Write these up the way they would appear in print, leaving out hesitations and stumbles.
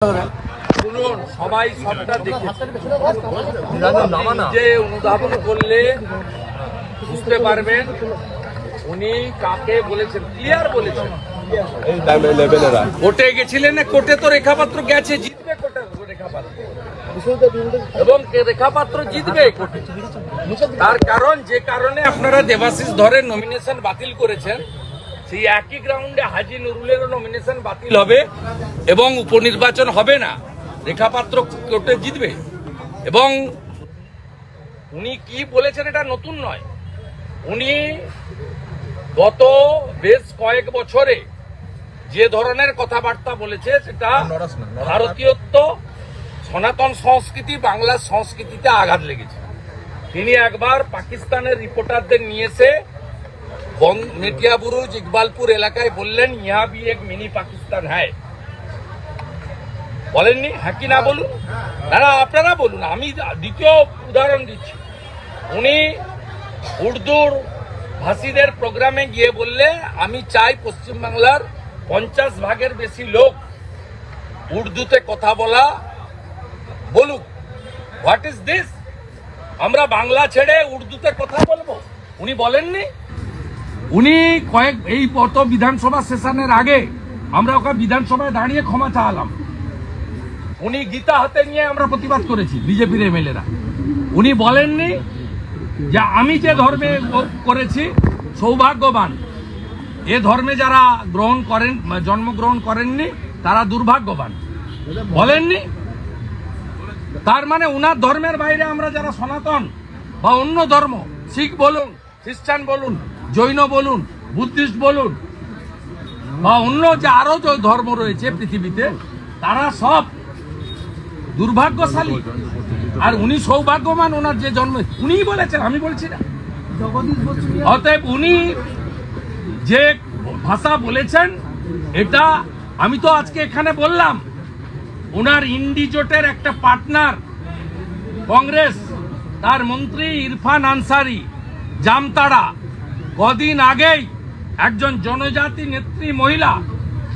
শুনুন, সবাই সবটা দেখেছে, যে অনুধাবন করলে বুঝতে পারবেন উনি কাকে বলেছেন, ক্লিয়ার বলেছেন। কোর্টে গেছিলেন না, কোর্টে তো রেখাপাত্র গেছে, জিতবে কোর্টে রেখাপাত্র, এবং রেখাপাত্র জিতবে কোর্টে। তার কারণ, যে কারণে আপনারা দেবাশিস ধরের নমিনেশন বাতিল করেছেন, সেই একই গ্রাউন্ডে হাজী নুরুলেরও নমিনেশন বাতিল হবে এবং উপনির্বাচন হবে না, রেখাপাত্র কোর্টে জিতবে। এবং উনি কি বলেছেন এটা নতুন নয়, উনি গত বেশ কয়েক বছরে যে ধরনের কথাবার্তা বলেছে সেটা ভারতীয়ত্ব, সনাতন সংস্কৃতি, বাংলার সংস্কৃতিতে আঘাত লেগেছে। তিনি একবার পাকিস্তানের রিপোর্টারদের নিয়ে এসে মেটিয়া বুরুজ, ইকবালপুর এলাকায় বললেন ইহা ভি এক মিনি পাকিস্তান হ্যায়, বলেননি? হ্যাঁ কি না বলুন, না আপনারা বলুন। আমি দ্বিতীয় উদাহরণ দিচ্ছি, উনি উর্দুর ভাষীদের প্রোগ্রামে গিয়ে বললে আমি চাই পশ্চিমবাংলার 50% বেশি লোক উর্দুতে কথা বলুক। What is this? আমরা বাংলা ছেড়ে উর্দুতে কথা বলবো? উনি বলেননি। উনি এই গত বিধানসভা সেশনের আগে আমরা ওকে বিধানসভায় দাঁড়িয়ে ক্ষমা চাইলাম, উনি গীতা হাতে নিয়ে আমরা প্রতিবাদ করেছি বিজেপির এমএলএরা। উনি বলেননি যে আমি যে ধর্মে করেছি সৌভাগ্যবান, এ ধর্মে যারা জন্মগ্রহণ করেননি তারা দুর্ভাগ্যবান, বলেননি। তার মানে উনার ধর্মের বাইরে আমরা যারা সনাতন বা অন্য ধর্ম, শিখ বলুন, খ্রিস্টান বলুন, জৈন বলুন, বুদ্ধিস্ট বলুন, বা অন্য যে আরো যে ধর্ম রয়েছে পৃথিবীতে, তারা সব দুর্ভাগ্যশালী, আর উনি সৌভাগ্যবান। ওনার যে জন্ম, উনিই বলেছেন, আমি বলছি না। অতএব উনি যে ভাষা বলেছেন, এটা আমি তো আজকে এখানে বললাম, ওনার ইন্ডি জোটের একটা পার্টনার কংগ্রেস, তার মন্ত্রী ইরফান আনসারি জামতাড়া কদিন আগেই একজন জনজাতি নেত্রী মহিলা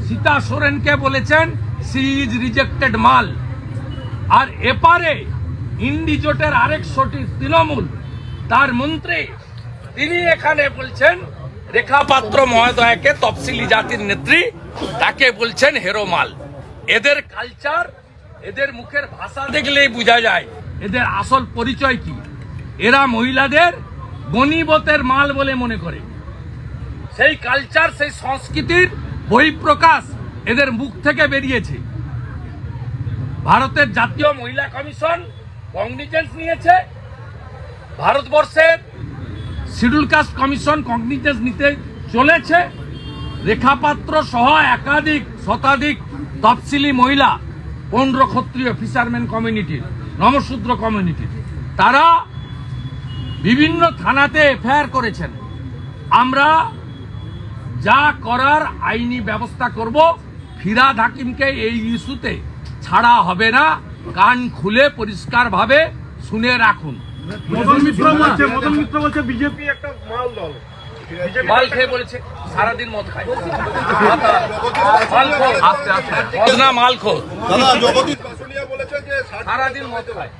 সীতা সোরেনকে বলেছেন সি ইজ রিজেক্টেড মাল। আর এপারে ইন্ডি জোটের আরেক সঠিক তৃণমূল, তার মন্ত্রী, তিনি এখানে বলছেন রেখাপাত্র মহোদয়কে তফসিলি জাতির নেত্রী, তাকে বলছেন হেরো মাল। এদের কালচার, এদের মুখের ভাষা দেখলেই বোঝা যায় এদের আসল পরিচয় কি। এরা মহিলাদের গনিবতের মাল বলে মনে করে। সেই কালচার, সেই সংস্কৃতির বহিঃপ্রকাশ এদের মুখ থেকে বেরিয়েছে। ভারতের জাতীয় মহিলা কমিশন কগনিজেন্স নিয়েছে, ভারতবর্ষের শিডিউল কাস্ট কমিশন কগনিজেন্স নিতে চলেছে। রেখাপাত্র সহ একাধিক শতাধিক তফসিলি মহিলা, 15 ক্ষত্রিয় ফিশারম্যান কমিউনিটির, নমশূদ্র কমিউনিটির, তারা বিভিন্ন থানাতে এফআইআর করেছেন। আমরা যা করার আইনি ব্যবস্থা করব। ফিরহাদ হাকিমকে এই ইস্যুতে ছাড়া হবে না, কান খুলে পরিষ্কার ভাবে শুনে রাখুন। মদন মিত্র বলছে বিজেপি একটা মাল দল, মাল খেয়ে বলেছে, সারাদিন মদ খায়, মালখোর, সারাদিন মদ খায়।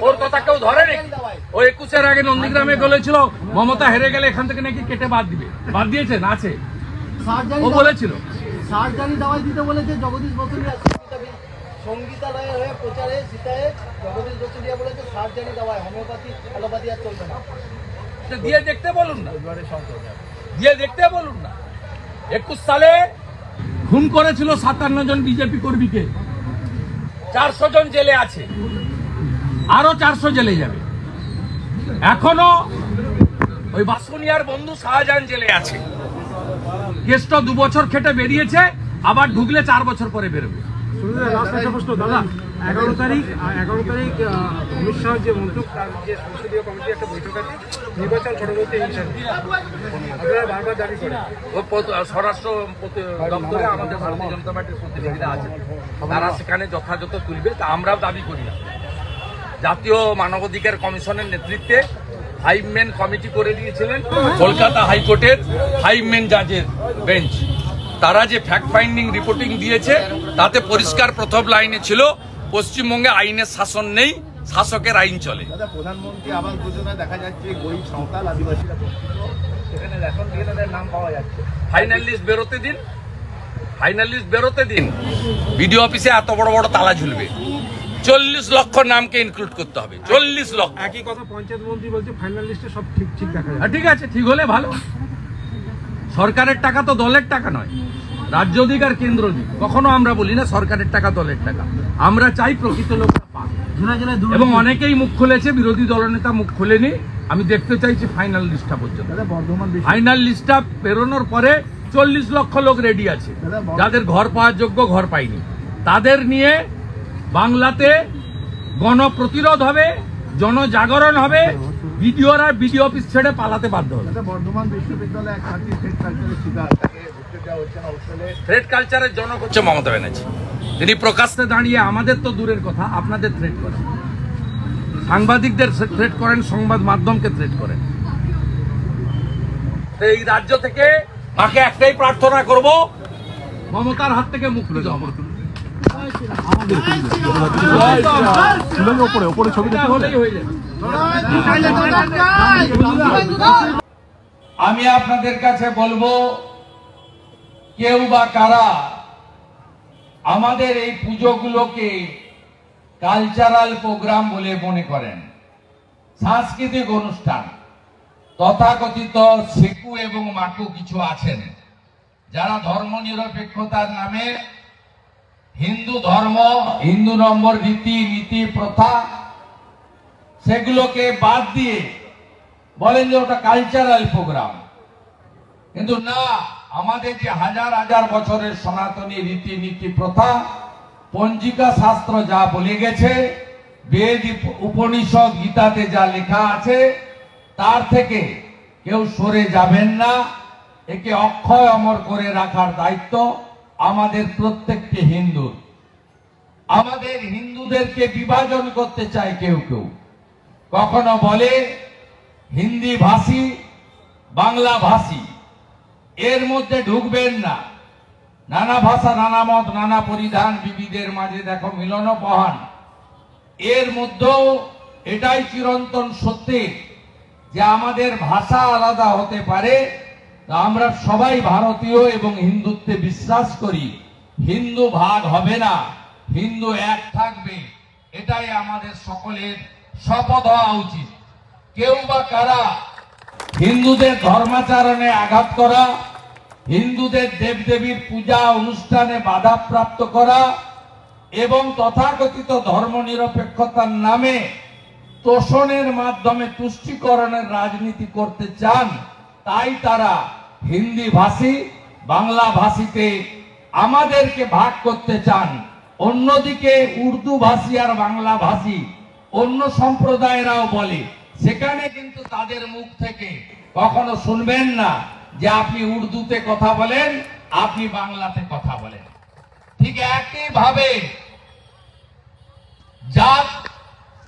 ওর কথা কেউ ধরে নাকি? ও 21-এর আগে নন্দীগ্রামে বলেছিল মমতা হেরে গেলে এখান থেকে নাকি কেটে বাদ দিবে, বাদ দিয়েছেন, আছে, ও বলেছিল। সার্জারি দাওয়াই দিতে বলেছে জগদীশ বসুনিয়া, সঙ্গীতালয়ের হয়ে প্রচারে সীতায় জগদীশ বসুনিয়া বলেছে সার্জারি দাওয়াই, হোমিওপ্যাথি অ্যালোপ্যাথি আর চলবে না। দিয়ে দেখতে বলুন না, দিয়ে দেখতে বলুন না। 21 সালে খুন করেছিল 57 জন বিজেপি কর্মীকে, 400 জন জেলে আছে, আরো 400 জেলে যাবে। এখনো ওই বাসুনিয়ার বন্ধু শাহজাহান জেলে আছে। কেসটা 2 বছর খেটে বেরিয়েছে, আবার ঢুকলে 4 বছর পরে বেরোবে। দাদা 11 তারিখ অমিত শাহ যে মন্ত্রক, তার যে সংসদীয় কমিটি একটা বৈঠক আছে, নির্বাচন পরবর্তী হিংসা আপনারা বারবার দাবি করেন। স্বরাষ্ট্র দপ্তরে আমাদের ভারতীয় জনতা পার্টির প্রতিনিধিরা আছে, তারা সেখানে যথাযথ তুলবে, তা আমরাও দাবি করি না। জাতীয় মানবাধিকার কমিশনের নেতৃত্বে 5 মেন কমিটি করে দিয়েছিলেন কলকাতা হাইকোর্টের 5 মেন জাজের বেঞ্চ। তারা যে ফ্যাক্ট ফাইন্ডিং রিপোর্টিং দিয়েছে তাতে পরিষ্কার প্রথম লাইনে ছিল পশ্চিমবঙ্গে আইনের শাসন নেই, শাসকের আইন চলে। প্রধানমন্ত্রী আবাস যোজনায় দেখা যাচ্ছে গরিব সাঁওতাল আদিবাসীরা সেখানে রেশন ডিলারের নাম পাওয়া যাচ্ছে। ফাইনাল লিস্ট বেরোতে দিন, ফাইনাল লিস্ট বেরোতে দিন। বিডিও অফিসে এত বড় বড় তালা ঝুলবে, 40 লক্ষ নামকে ইনক্লুড করতে হবে, 40 লক্ষ। একই কথা পঞ্চায়েত মন্ত্রী বলছে ফাইনাল লিস্টে সব ঠিক দেখা যায়। ঠিক আছে, ঠিক হলে ভালো। সরকারের টাকা তো দলের টাকা নয়, রাজ্য দিক আর কেন্দ্র দিক। কখনো আমরা বলি না সরকারের টাকা দলের টাকা, আমরা চাই প্রকৃত লোকরা পাক। এবং অনেকেই মুখ খুলেছে, বিরোধী দলনেতা মুখ খুলেনি। আমি দেখতে চাইছি ফাইনাল লিস্টটা পর্যন্ত। ফাইনাল লিস্টটা বেরোনোর পরে 40 লক্ষ লোক রেডি আছে, যাদের ঘর পাওয়ার যোগ্য, ঘর পায়নি। তাদের নিয়ে বাংলাতে গণপ্রতিরোধ হবে, জনজাগরণ হবে, বিডিওরা বিডিও অফিস ছেড়ে পালাতে বাধ্য হবে। বর্ধমান বিশ্ববিদ্যালয়ে এক ছাত্রী থ্রেড কালচারের শিকার, তাকে ঢুকতে দেওয়া হচ্ছে না হোস্টেলে। থ্রেড কালচারের জনক হচ্ছে মমতা ব্যানার্জি। তিনি প্রকাশ্যে দাঁড়িয়ে আমাদের তো দূরের কথা, আপনাদের থ্রেড করেন, সাংবাদিকদের থ্রেড করেন, সংবাদ মাধ্যমকে থ্রেড করেন। এই রাজ্য থেকে তাকে একটাই প্রার্থনা করব, মমতার হাত থেকে মুক্তি দাও। আমি আপনাদের কাছে বলবো, কেউ বা কারা আমাদের এই পুজোগুলোকে কালচারাল প্রোগ্রাম বলে মনে করেন, সাংস্কৃতিক অনুষ্ঠান, তথাকথিত সেকু এবং মাকু কিছু আছেন যারা ধর্মনিরপেক্ষতার নামে হিন্দু ধর্ম, হিন্দু নম্বর রীতি নীতি প্রথা সেগুলোকে বাদ দিয়ে বলেন যে ওটা কালচারাল প্রোগ্রাম। কিন্তু না, আমাদের যে হাজার হাজার বছরের সনাতনী রীতিনীতি প্রথা, পঞ্জিকা শাস্ত্র যা বলে গেছে, বেদ উপনিষদ গীতাতে যা লেখা আছে, তার থেকে কেউ সরে যাবেন না। একে অক্ষয় অমর করে রাখার দায়িত্ব আমাদের প্রত্যেকটি হিন্দুর। আমাদের হিন্দুদেরকে বিভাজন করতে চায় কেউ কেউ, কখনো বলে হিন্দি ভাষী, বাংলা ভাষী, এর মধ্যে ঢুকবেন না। নানা ভাষা, নানা মত, নানা পরিধান, বিবিধের মাঝে দেখো মিলনপহান। এর মধ্যেও এটাই চিরন্তন সত্যি যে আমাদের ভাষা আলাদা হতে পারে, আমরা সবাই ভারতীয় এবং হিন্দুত্বে বিশ্বাস করি। হিন্দু ভাগ হবে না, হিন্দু এক থাকবে, এটাই আমাদের সকলের শপথ হওয়া উচিত। কেউ বা কারা হিন্দুদের ধর্মাচরণে আঘাত করা, হিন্দুদের দেবদেবীর পূজা অনুষ্ঠানে বাধাপ্রাপ্ত করা এবং তথাকথিত ধর্মনিরপেক্ষতার নামে তোষণের মাধ্যমে তুষ্টিকরণের রাজনীতি করতে চান, তাই তারা হিন্দি ভাষী, বাংলা ভাষীতে আমাদেরকে ভাগ করতে চান। অন্যদিকে উর্দু ভাষী আর বাংলা ভাষী অন্য সম্প্রদায়েরাও বলে, সেখানে কিন্তু তাদের মুখ থেকে কখনো শুনবেন না যে আপনি উর্দুতে কথা বলেন, আপনি বাংলাতে কথা বলেন। ঠিক একইভাবে জাত,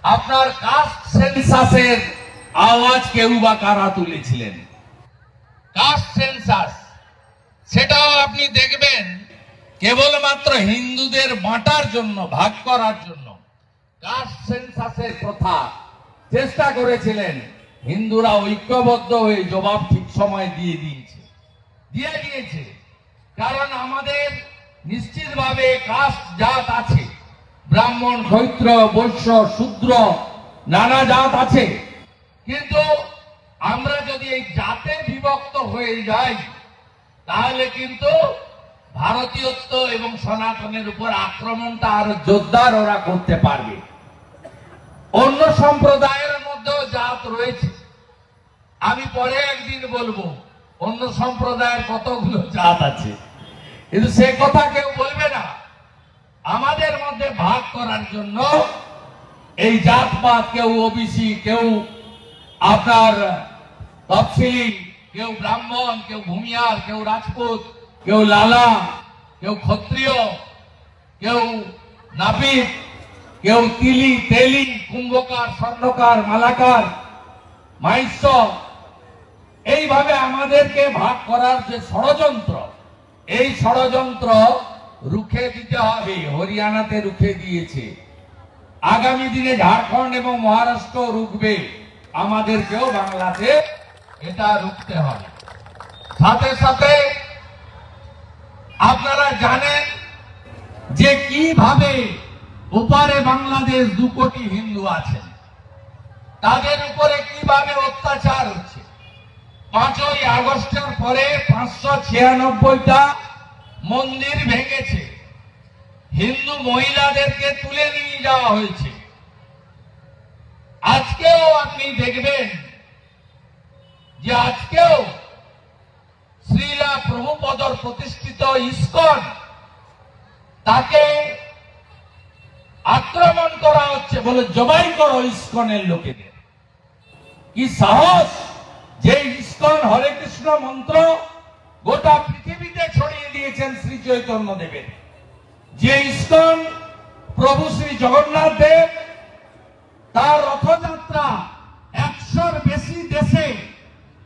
আপনার কাস্ট সেন্সাসের আওয়াজ কেউ বা কারা তুলেছিলেন, কাস্ট সেন্সাস, সেটাও আপনি দেখবেন কেবলমাত্র হিন্দুদের বাঁটার জন্য, ভাগ করার জন্য কাস্ট সেন্সাসের প্রথা চেষ্টা করেছিলেন। হিন্দুরা ঐক্যবদ্ধ হয়ে জবাব ঠিক সময় দিয়ে দিয়েছে। কারণ আমাদের নিশ্চিতভাবে কাস্ট জাত আছে, ব্রাহ্মণ, ক্ষত্র, বৈশ্য, শূদ্র, নানা জাত আছে। কিন্তু আমরা যদি এই জাতে বিভক্ত হয়ে যাই, তাহলে কিন্তু ভারতীয়ত্ব এবং সনাতনের উপর আক্রমণটা আরো জোরদার ওরা করতে পারবে। অন্য সম্প্রদায়ের মধ্যেও জাত রয়েছে, আমি পরে একদিন বলবো অন্য সম্প্রদায়ের কতগুলো জাত আছে, কিন্তু সে কথা কেউ বলবে না। আমাদের মধ্যে ভাগ করার জন্য এই জাতপাত, কেউ ওবিসি, কেউ আপনার তফসিলি, কেউ ব্রাহ্মণ, কেউ ভূমিয়ার, কেউ রাজপুত, কেউ লালা, কেউ ক্ষত্রিয়, কেউ নাপিত, কেউ তিলি, তেলি, কুম্ভকার, স্বর্ণকার, মালাকার, মাইস্য, এইভাবে আমাদেরকে ভাগ করার যে ষড়যন্ত্র, এই ষড়যন্ত্র রুখে দিতে হবে। হরিয়ানাতে রুখে দিয়েছে, আগামী দিনে ঝাড়খণ্ড এবং মহারাষ্ট্র রুখবে, আমাদেরকেও বাংলাতে এটা রুখতে হবে। সাথে সাথে আপনারা জানেন যে কিভাবে ওপারে বাংলাদেশ 2 কোটি হিন্দু আছেন, তাদের উপরে কিভাবে অত্যাচার হচ্ছে। 5ই আগস্টের পরে 596টা মন্দির ভেঙেছে, হিন্দু মহিলাদেরকে তুলে নিয়ে যাওয়া হয়েছে। আজকেও আপনি দেখবেন যে আজকেও শ্রীলা প্রভুপদর প্রতিষ্ঠিত ইস্কন, তাকে আক্রমণ করা হচ্ছে, বলে জবাই করো ইস্কনের লোকেদের। কি সাহস যে ইস্কন হরে কৃষ্ণ মন্ত্র গোটা পৃথিবীতে ছড়িয়ে দিয়েছেন শ্রী চৈতন্য দেবের, যে ইস্কন প্রভু শ্রী জগন্নাথ দেব তার রথযাত্রা 100-র বেশি দেশে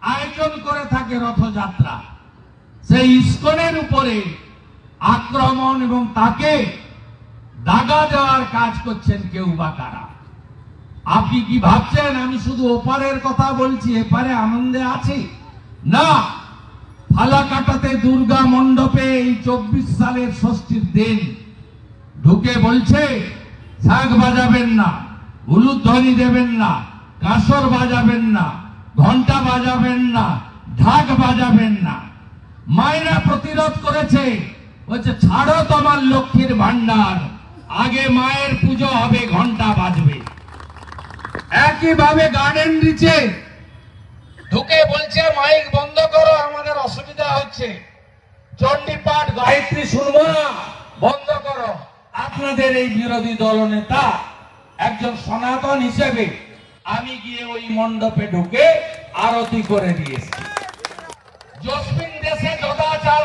আয়োজন করে থাকে রথযাত্রা, সেই ইস্কনের উপরে আক্রমণ এবং তাকে দাগা দেওয়ার কাজ করছেন কেউ বা কারা। আপনি কি ভাবছেন আমি শুধু ওপারের কথা বলছি, এপারে আনন্দে আছি? না, ফালাকাটাতে দুর্গা মণ্ডপে এই 24 সালের ষষ্ঠীর দিন ঢুকে বলছে শাঁখ বাজাবেন না, উলুধ্বনি দেবেন না, কাঁসর বাজাবেন না, ঘন্টা বাজাবেন না, ঢাক বাজাবেন না। মায়েরা প্রতিরোধ করেছে, বলছে ছাড়ো তোমার লক্ষ্মীর ভান্ডার, আগে মায়ের পুজো হবে, ঘন্টা বাজবে। একইভাবে গার্ডেন রিচে ঢুকে বলছে মাইক বন্ধ করো, আমাদের অসুবিধা হচ্ছে, চণ্ডীপাঠ গায়ত্রী শুনবো না, বন্ধ করো। আপনাদের এই বিরোধী দলনেতা একজন সনাতন হিসেবে আমি গিয়ে ওই মণ্ডপে ঢুকে আরতি করে দিয়েছি। জসমিন দেশে যদাচার,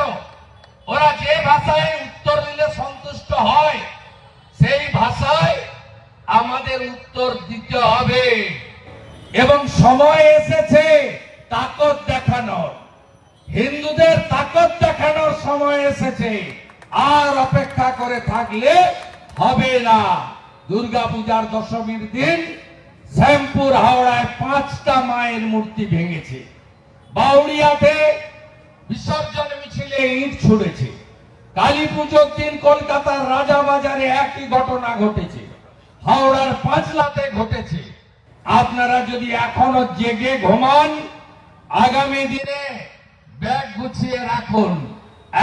ওরা যে ভাষায় উত্তর দিলে সন্তুষ্ট হয় সেই ভাষায় আমাদের উত্তর দিতে হবে, এবং সময় এসেছে তাকত দেখানোর, হিন্দুদের তাকত দেখানোর সময় এসেছে। আর অপেক্ষা করে থাকলে হবে না। দুর্গাপূজার দশমীর দিন শ্যামপুর হাওড়ায় 5টা মায়ের মূর্তি ভেঙেছে, বাউড়িয়াতে বিসর্জন মিছিলে ইট ছুড়েছে, কালী পুজোর দিন কলকাতার রাজাবাজারে একই ঘটনা ঘটেছে, হাওড়ার পাঁচলাতে ঘটেছে। আপনারা যদি এখনো জেগে ঘুমান, আগামী দিনে ব্যাগ গুছিয়ে রাখুন।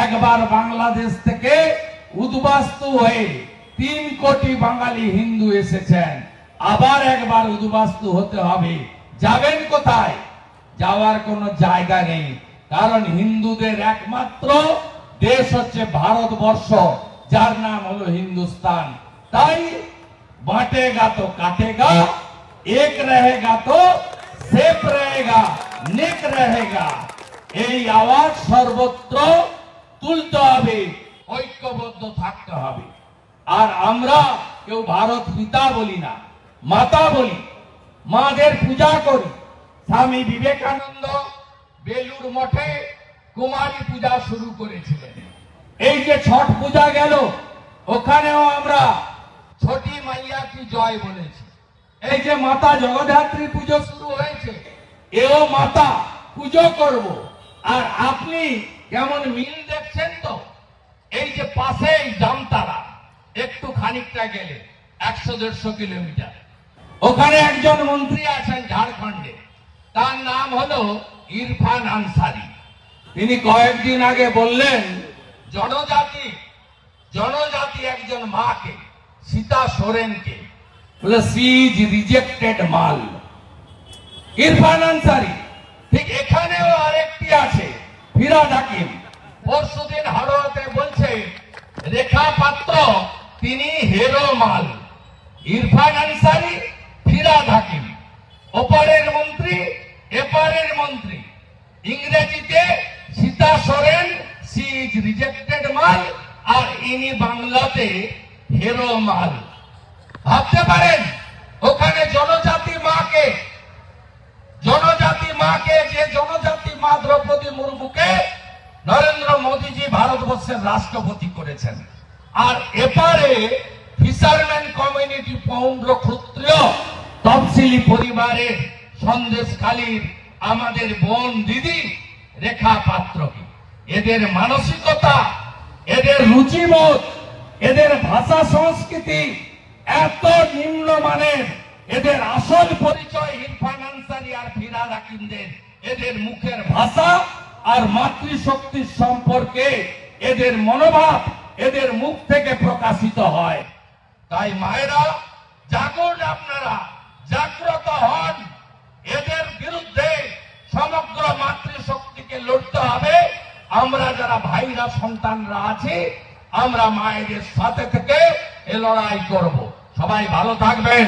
একবার বাংলাদেশ থেকে উদ্বাস্তু হয়ে 3 কোটি বাঙালি হিন্দু এসেছেন, আবার একবার উদ্বাস্তু হতে হবে। যাবেন কোথায়? যাওয়ার কোনো জায়গা নেই, কারণ হিন্দুদের একমাত্র দেশ হচ্ছে ভারতবর্ষ, যার নাম হলো হিন্দুস্তান। তাই बांटेगा तो काटेगा, एक रहेगा तो सेफ रहेगा, नेक रहेगा। এই আওয়াজ সর্বত্র তুলতে হবে, ঐক্যবদ্ধ থাকতে হবে। আর আমরা কেউ ভারত পিতা বলি না, মাতা বলি, মাদের পূজা করি। স্বামী বিবেকানন্দ বেলুর মঠে কুমারী পূজা শুরু করেছিলেন। এই যে ছট পূজা গেল, ওখানেও আমরা ছোটি মাইয়া কি জয় বলেছি। এই যে মাতা জগদ্ধাত্রী পুজো শুরু হয়েছে, এও মাতা পুজো করব। আর আপনি কেমন মিল দেখছেন তো? এই যে পাশেই জামতারা, একটু খানিকটা গেলে 100-150 কিলোমিটার, ওখানে একজন মন্ত্রী আছেন ঝাড়খণ্ডে, তার নাম হলো ইরফান আনসারি। তিনি কয়েকদিন আগে বললেন জনজাতি একজন মাকে, সীতা সোরেনকে, বলে সি ইজ রিজেক্টেড মাল। ইরফান আনসারি। ঠিক এখানেও আরেকটি আছে ফিরাদ হাকিম, পরশুদিন হাওড়াতে বলছে রেখা পাত্র তিনি হেরো মাল। ইরফান আনসারি, ফিরাদ হাকিম, ওপারের মন্ত্রী এপারের মন্ত্রী। ইংরেজিতে Sita Soren she is rejected মাল, আর ইনি বাংলাতে হেরো মাল। ভাবতে পারেন ওখানে জনজাতি মাকে, যে জনজাতি মা দ্রৌপদী মুর্মুকে নরেন্দ্র মোদীজি ভারতবর্ষের রাষ্ট্রপতি করেছেন, আর এপারে ফিশারম্যান কমিউনিটি পৌণ্ড ক্ষত্রিয় তফসিলি পরিবারের সন্দেশখালীর আমাদের বোন দিদি রেখা পাত্রকে, এদের মানসিকতা, এদের রুচিবোধ, এদের ভাষা সংস্কৃতি এত নিম্নমানের, এদের আসল পরিচয় ইরফান আনসারী আর ফিরহাদ হাকিমদের, এদের মুখের ভাষা আর মাতৃশক্তির সম্পর্কে এদের মনোভাব এদের মুখ থেকে প্রকাশিত হয়। তাই মায়েরা জাগুন, আপনারা জাগ্রত হন, এদের বিরুদ্ধে সমগ্র মাতৃশক্তিকে লড়তে হবে। আমরা যারা ভাইরা সন্তানরা আছি, আমরা মায়েদের সাথে থেকে এ লড়াই করব। সবাই ভালো থাকবেন।